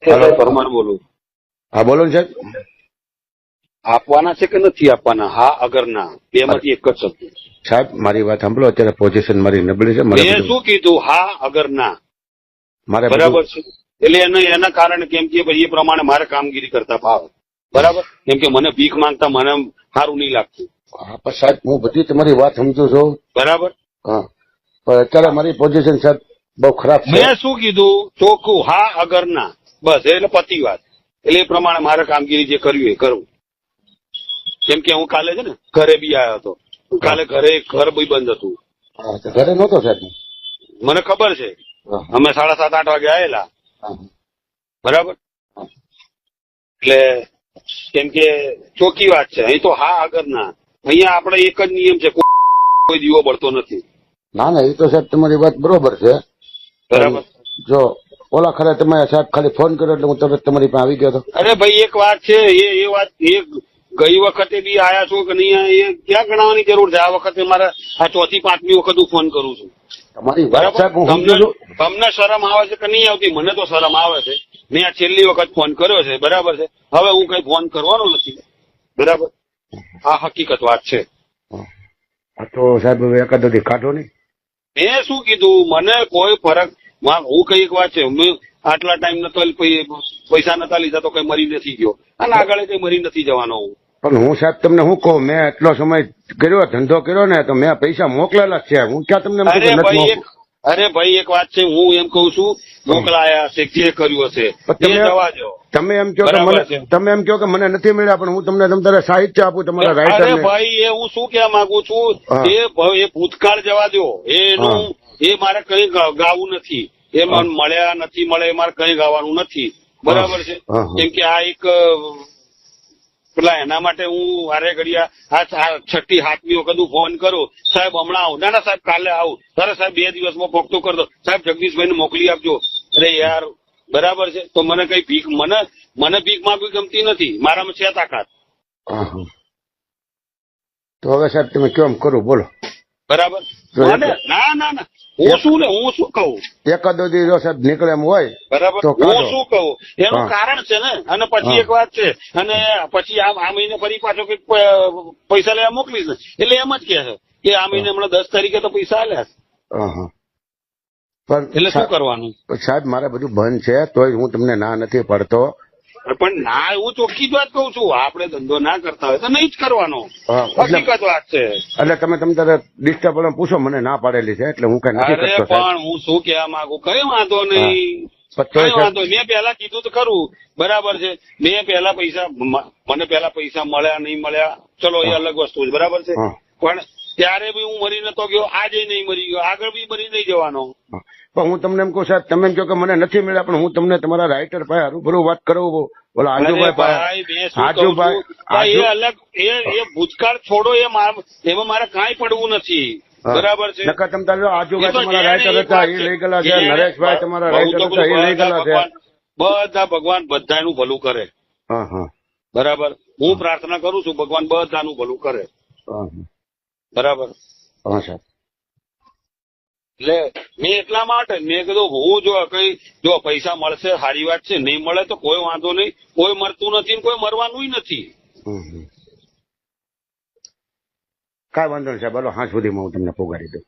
Hello, Parmar બોલું. હા બોલો ને સાહેબ. આપવાના છે કે નથી આપવાના? હા અગર ના, બે માંથી એક જ શબ્દ. સાહેબ મારી વાત સાંભળો, અત્યારે પોઝિશન મારી નબળી છે. મેં શું કીધું? હા અગર ના, મારે બરાબર છે. એટલે એના કારણે કેમ કે ભાઈ એ પ્રમાણે મારે કામગીરી કરતા ભાવ, બરાબર. કેમ કે મને ભીખ માંગતા મને સારું નહીં લાગતું. હા પણ સાહેબ હું બધી તમારી વાત સમજુ છું, બરાબર. હા, પણ અત્યારે મારી પોઝિશન સાહેબ બહુ ખરાબ છે. મેં શું કીધું? ચોખ્ખું હા અગર ના, બસ. એટલે પતી વાત. એટલે એ પ્રમાણે મારે કામગીરી જે કરવી એ કરવું. કેમ કે હું કાલે છે ને ઘરે બી આવ્યો હતો. કાલે ઘર બી બંધ હતું. હા, તો ઘરે નહોતો સાહેબ. મને ખબર છે. હા. અમે 7:30-8 વાગે આવેલા, હા. બરાબર. હા. એટલે કેમ કે ચોખ્ખી વાત છે. અહીં તો હા અગર ના. અહીંયા આપણે એક જ નિયમ છે, કોઈ દીવો બળતો નથી. ના ના, એ તો સાહેબ તમારી વાત બરોબર છે. બરાબર. જો ઓલા ખરે તમે સાહેબ ખાલી ફોન કર્યો એટલે હું તરત તમારી પાસે આવી ગયો હતો. અરે ભાઈ એક વાત છે, એ વાત ગઈ વખતે બી આયા છો કે નહીં, એ ક્યાં ગણાવવાની જરૂર છે? આ વખતે મારે આ 4th-5મી વખત હું ફોન કરું છું. તમારી વાત બરાબર. સાહેબ હું સમજુ છું. તમને શરમ આવે છે કે નહીં આવતી? મને તો શરમ આવે છે. મેં આ છેલ્લી વખત ફોન કર્યો છે, બરાબર છે. હવે હું કઈ ફોન કરવાનો નથી, બરાબર. આ હકીકત વાત છે. આ તો સાહેબ હવે એકાદ દી કાઢો નહીં. મેં શું કીધું? મને કોઈ ફરક, હું કઈ એક વાત છે, મેં આટલા ટાઈમ નતો પૈસા નતા લીધા તો કઈ મરી નથી ગયો, અને આગળ કઈ મરી નથી જવાનો હું. પણ હું સાહેબ તમને શું કહું, મેં એટલો સમય કર્યો, ધંધો કર્યો ને, તો મેં પૈસા મોકલેલા જ છે. હું ક્યાં તમને એમ કહું કે નથી મોકલું? અરે ભાઈ એક વાત છે, હું એમ કઉ છું, મોકલાયા હશે, જે કર્યું હશે એ જવા દો. તમે એમ કહો કે તમે એમ કહો કે મને નથી મળ્યા, પણ હું તમને તમારે સાહિત્ય આપું તમારા રાઇટર. અરે ભાઈ એ હું શું કહેવા માંગુ છું, એ ભૂતકાળ જવા દો. એ મારે કઈ ગાવું નથી. એ મને મળ્યા નથી મળે એ મારે કઈ ગાવાનું નથી, બરાબર છે. કેમ કે આ એક પેલા એના માટે હું વારે ઘડિયા આ 6મી-7મી વખત હું ફોન કરું, સાહેબ હમણાં આવું, ના સાહેબ કાલે આવું, અરે સાહેબ 2 દિવસમાં પોખતો કરી દો, સાહેબ જગદીશભાઈને મોકલી આપજો. અરે યાર, બરાબર છે. તો મને કઈ ભીખ, મને ભીખ માંગવી ગમતી નથી. મારામાં છે તાકાત. તો હવે સાહેબ તમે કેમ કરું બોલો? બરાબર. ના હું શું કહું? એકાદો દી જો સાહેબ નીકળે એમ હોય, બરાબર. હું શું કહું? એનું કારણ છે ને. અને પછી એક વાત છે, અને પછી આ મહિને ફરી પાછો કઈક પૈસા લેવા મોકલીશ ને, એટલે એમ જ કે છે કે આ મહિને હમણાં 10 તારીખે તો પૈસા આલ્યા છે. એટલે શું કરવાનું? સાહેબ મારે બધું બંધ છે, તોય હું તમને ના નથી પડતો. પણ ના, હું ચોખ્ખી જ વાત કઉ છું. આપણે ધંધો ના કરતા હોય તો નહીં જ કરવાનો. હકીકત વાત છે. એટલે તમે તારે ડિસ્ટર્બ પૂછો, મને ના પાડેલી છે એટલે હું કઈ નથી કરતો. પણ હું શું કહેવા માંગુ, કઈ વાંધો નહીં, કઈ વાંધો. મેં પેલા કીધું તો ખરું, બરાબર છે. મેં પેલા મને પેલા પૈસા મળ્યા નહીં મળ્યા, ચલો એ અલગ વસ્તુ છે, બરાબર છે. પણ ત્યારે બી હું મરી નતો ગયો, આજે નહીં મરી ગયો, આગળ બી મરી નહીં જવાનો. પણ હું તમને એમ કહું સાહેબ, તમે એમ કહો કે મને નથી મળ્યા, પણ હું તમને તમારા રાઇટર પાસે રૂબરૂ વાત કરું. બોલો આજુભાઈ એ અલગ, એ ભૂતકાળ છોડો, એમાં મારે કાંઈ પડવું નથી, બરાબર છે. તમે આજુભાઈ તમારા રાઇટર હતા, એ લઈ ગયેલા છે. નરેશભાઈ તમારા રાઇટર હતા, એ લઈ ગયેલા છે. બધા ભગવાન બધાનું ભલું કરે, બરાબર. હું પ્રાર્થના કરું છું, ભગવાન બધાનું ભલું કરે, બરાબર. એટલે મેં એટલા માટે મેં કીધું, હું જો પૈસા મળશે સારી વાત છે, નહીં મળે તો કોઈ વાંધો નહીં. કોઈ મરતું નથી, કોઈ મરવાનું નથી. કાંઈ વાંધો નહીં સાહેબ, હાલ સુધીમાં હું તમને પોગાડી દઉં.